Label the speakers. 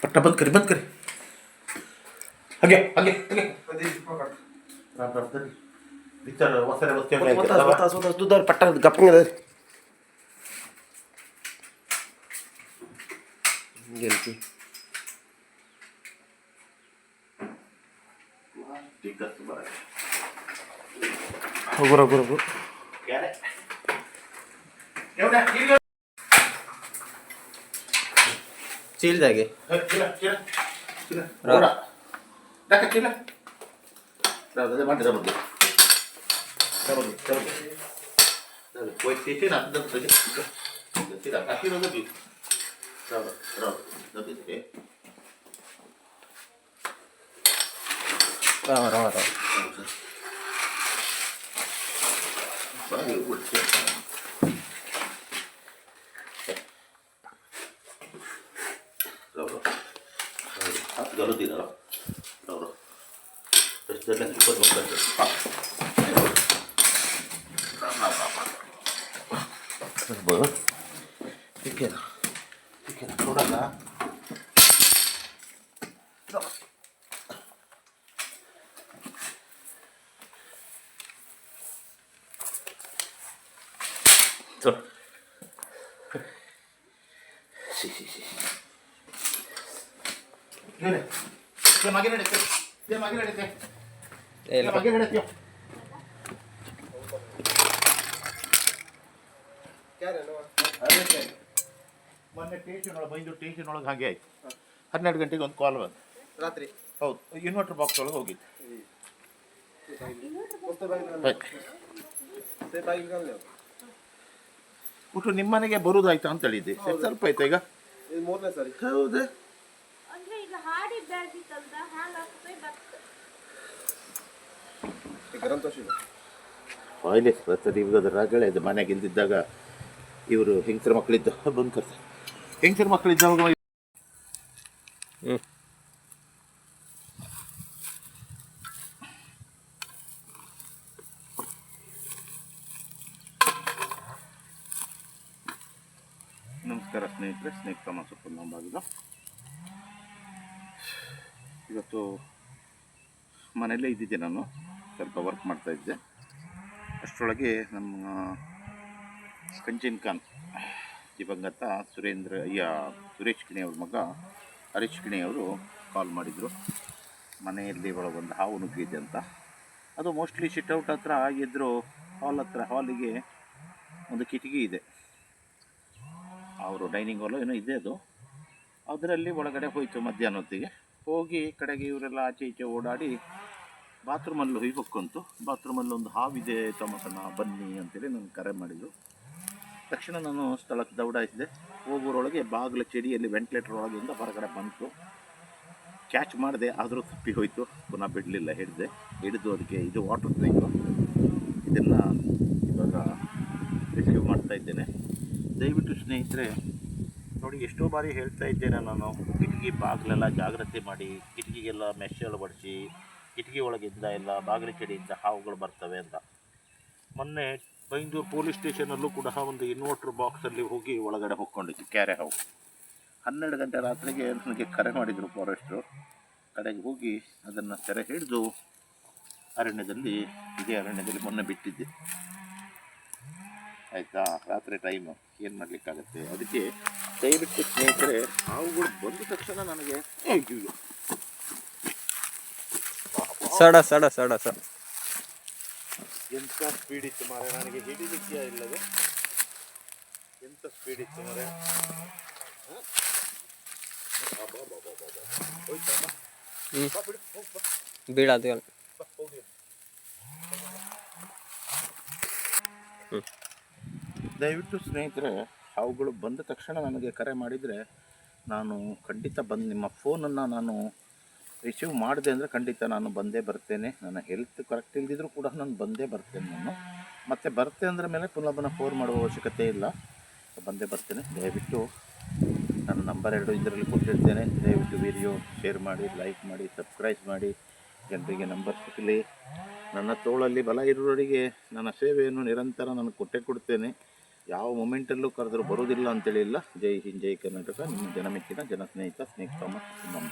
Speaker 1: पट्टा बंद करी आगे आगे आगे राम राम तरी पिक्चर वसरे बसते
Speaker 2: होता तुझा पट्टा गप्पंग गेलती
Speaker 1: ठीक है सुबह
Speaker 2: होगो
Speaker 1: क्या है क्या
Speaker 2: चील जागे
Speaker 1: रोड़ा ढाका चिला राधा मांडे रबड़ कोई चीज़ ना तो दब चिला काफी रोड़ा भी राधा दब दे
Speaker 2: रोड़ा
Speaker 1: बाकी उड़ के गलत ही रहा इसलिए ऊपर बंद कर ठीक है ना थोड़ा सा चल सी ये मागे नडीते ಮೊನ್ನೆ ಸ್ಟೇಷನ್ ಒಳಗೆ ಬೈದು ಸ್ಟೇಷನ್ ಒಳಗೆ ಹಾಗೆ ಆಯ್ತು 12 ಗಂಟೆಗೆ ಒಂದು ಕಾಲ್ ಬಂತು
Speaker 2: ರಾತ್ರಿ
Speaker 1: ಹೌದು ಇನ್ವರ್ಟರ್ ಬಾಕ್ಸ್ ಒಳಗೆ ಹೋಗಿತ್ತು ಒಟ್ಟು ನಿಮ್ಮ ಮನೆಗೆ ಬರುವುದಾಯ್ತಾ ಅಂತ ಹೇಳಿದ್ದೆ ಸ್ವಲ್ಪ ಆಯ್ತಾ ಈಗ
Speaker 2: ಮೂರನೇ ಸಾರಿ
Speaker 1: ಹೌದು ಆಯ್ಲೆ ಸರಿ ಇವಾಗ ರಗಳೆ ಇದು ಮನೆಗೆ ಇದ್ದಿದ್ದಾಗ ಇವರು ಹೆಂಗಸರ ಮಕ್ಕಳಿದ್ದ ಬಂದು ಕರ್ತಾರೆ ಹೆಂಗಸರ ಮಕ್ಕಳಿದ್ದಾಗ ನಮಸ್ಕಾರ ಸ್ನೇಹಿತರೆ ಸ್ನೇಕ್ ಸಮಾಸಪ್ಪ ನಂಬಾಗಿದ್ದು ಇವತ್ತು ಮನೆಯಲ್ಲೇ ಇದ್ದಿದ್ದೆ ನಾನು ಸ್ವಲ್ಪ ವರ್ಕ್ ಮಾಡ್ತಾಯಿದ್ದೆ ಅಷ್ಟರೊಳಗೆ ನಮ್ಮ ಕಂಚಿನ್ ಖಾನ್ ದಿವಂಗತ ಸುರೇಶ್ ಕಿಣಿ ಅವ್ರ ಮಗ ಹರೀಶ್ ಕಿಣಿ ಅವರು ಕಾಲ್ ಮಾಡಿದರು ಮನೆಯಲ್ಲಿ ಒಳಗೊಂದು ಹಾವು ನುಗ್ಗಿದೆ ಅಂತ ಅದು ಮೋಸ್ಟ್ಲಿ ಸಿಟ್ಔಟ್ ಹತ್ರ ಎದುರು ಹಾಲಿಗೆ ಒಂದು ಕಿಟಕಿ ಇದೆ ಅವರು ಡೈನಿಂಗ್ ಹಾಲು ಏನೋ ಇದೆ ಅದು ಅದರಲ್ಲಿ ಒಳಗಡೆ ಹೋಯಿತು ಮಧ್ಯಾಹ್ನ ಹೊತ್ತಿಗೆ ಹೋಗಿ ಕಡೆಗೆ ಇವರೆಲ್ಲ ಆಚೆ ಈಚೆ ಓಡಾಡಿ ಬಾತ್ರೂಮಲ್ಲಿ ಹೊಯ್ಬೇಕಂತು ಬಾತ್ರೂಮಲ್ಲಿ ಒಂದು ಹಾವಿದೆ ತಮ್ಮಸನ ಬನ್ನಿ ಅಂತೇಳಿ ನನಗೆ ಕರೆ ಮಾಡಿದರು ತಕ್ಷಣ ನಾನು ಸ್ಥಳಕ್ಕೆ ದೌಡಾಯಿಸಿದೆ ಹೋಗೋರೊಳಗೆ ಬಾಗಿಲ ಚೆಡಿಯಲ್ಲಿ ವೆಂಟಿಲೇಟರ್ ಒಳಗಿಂದ ಹೊರಗಡೆ ಬಂತು ಕ್ಯಾಚ್ ಮಾಡಿದೆ ಆದರೂ ತಪ್ಪಿ ಹೋಯಿತು ಪುನಃ ಬಿಡಲಿಲ್ಲ ಹಿಡಿದು ಅದಕ್ಕೆ ಇದು ವಾಟರ್ ಟ್ಯಾಂಕು ಇದನ್ನು ಇವಾಗ ರಿಸೀವ್ ಮಾಡ್ತಾಯಿದ್ದೇನೆ ದಯವಿಟ್ಟು ಸ್ನೇಹಿತರೆ ನೋಡಿ ಎಷ್ಟೋ ಬಾರಿ ಹೇಳ್ತಾ ಇದ್ದೇನೆ ನಾನು ಕಿಟಕಿ ಬಾಗಿಲೆಲ್ಲ ಜಾಗ್ರತೆ ಮಾಡಿ ಕಿಟಕಿಗೆಲ್ಲ ಮೆಶ್ ಅಳವಡಿಸಿ ಕಿಟಕಿ ಒಳಗಿದ್ದ ಎಲ್ಲ ಬಾಗಿಲು ಕಡೆಯಿಂದ ಹಾವುಗಳು ಬರ್ತವೆ ಅಂತ ಮೊನ್ನೆ ಬೈಂದೂರು ಪೊಲೀಸ್ ಸ್ಟೇಷನಲ್ಲೂ ಕೂಡ ಒಂದು ಇನ್ವರ್ಟರ್ ಬಾಕ್ಸಲ್ಲಿ ಹೋಗಿ ಒಳಗಡೆ ಹೊಕ್ಕೊಂಡಿತ್ತು ಕ್ಯಾರೆ ಹಾವು 12 ಗಂಟೆ ರಾತ್ರಿಗೆ ನನಗೆ ಕರೆ ಮಾಡಿದರು ಫಾರೆಸ್ಟ್ರು ಕಡೆಗೆ ಹೋಗಿ ಅದನ್ನು ಸೆರೆ ಹಿಡಿದು ಇದೇ ಅರಣ್ಯದಲ್ಲಿ ಮೊನ್ನೆ ಬಿಟ್ಟಿದ್ದೆ ಆಯಿತಾ ರಾತ್ರಿ ಟೈಮು ಏನು ಮಾಡಲಿಕ್ಕಾಗತ್ತೆ ಅದಕ್ಕೆ ದಯವಿಟ್ಟು ಸ್ನೇಹಿತರೆ ಹಾವುಗಳು ಬಂದ ತಕ್ಷಣ ನನಗೆ
Speaker 2: ಸಡ
Speaker 1: ಎಂಥ ಸ್ಪೀಡ್ ಇತ್ತು ಮಾರೆ ನನಗೆ ಹಿಡಿಲಿಕ್ಕೆ ಇಲ್ಲದು ಎಂಥ ಸ್ಪೀಡ್ ಇತ್ತು ಮಾರೆ
Speaker 2: ಬೀಳಾದ
Speaker 1: ದಯವಿಟ್ಟು ಸ್ನೇಹಿತರೆ ಹಾವುಗಳು ಬಂದ ತಕ್ಷಣ ನನಗೆ ಕರೆ ಮಾಡಿದರೆ ನಾನು ಖಂಡಿತ ಬಂದು ನಿಮ್ಮ ಫೋನನ್ನು ನಾನು ರಿಸೀವ್ ಮಾಡಿದೆ ಅಂದರೆ ಖಂಡಿತ ನಾನು ಬಂದೇ ಬರ್ತೇನೆ. ನನ್ನ ಹೆಲ್ತ್ ಕರೆಕ್ಟ್ ಇಲ್ಲದಿದ್ದರೂ ಕೂಡ ನಾನು ಬಂದೇ ಬರ್ತೇನೆ. ನಾನು ಮತ್ತೆ ಬರ್ತೆ ಅಂದರೆ ಮೇಲೆ ಪುನಃ ಫೋನ್ ಮಾಡುವ ಅವಶ್ಯಕತೆ ಇಲ್ಲ, ಬಂದೇ ಬರ್ತೇನೆ. ದಯವಿಟ್ಟು ನನ್ನ ನಂಬರ್ 2 ಇದರಲ್ಲಿ ಕೊಟ್ಟಿರ್ತೇನೆ. ದಯವಿಟ್ಟು ವಿಡಿಯೋ ಶೇರ್ ಮಾಡಿ, ಲೈಕ್ ಮಾಡಿ, ಸಬ್ಸ್ಕ್ರೈಬ್ ಮಾಡಿ, ಜನರಿಗೆ ನಂಬರ್ ಸಿಗಲಿ. ನನ್ನ ತೋಳಲ್ಲಿ ಬಲ ಇರುವವರಿಗೆ ನನ್ನ ಸೇವೆಯನ್ನು ನಿರಂತರ ನಾನು ಕೊಟ್ಟೇ ಕೊಡ್ತೇನೆ. ಯಾವ ಮೊಮೆಂಟಲ್ಲೂ ಕರೆದ್ರು ಬರೋದಿಲ್ಲ ಅಂತೇಳಿ ಇಲ್ಲ. ಜೈ ಹಿಂದ್ ಜೈ ಕರ್ನಾಟಕ. ನಿಮ್ಮ ಜನಮೆಚ್ಚಿನ ಜನಸ್ನೇಹಿತ ಸ್ನೇಕ್ ಥಾಮಸ್ ಕುಂಬಾಂಬ.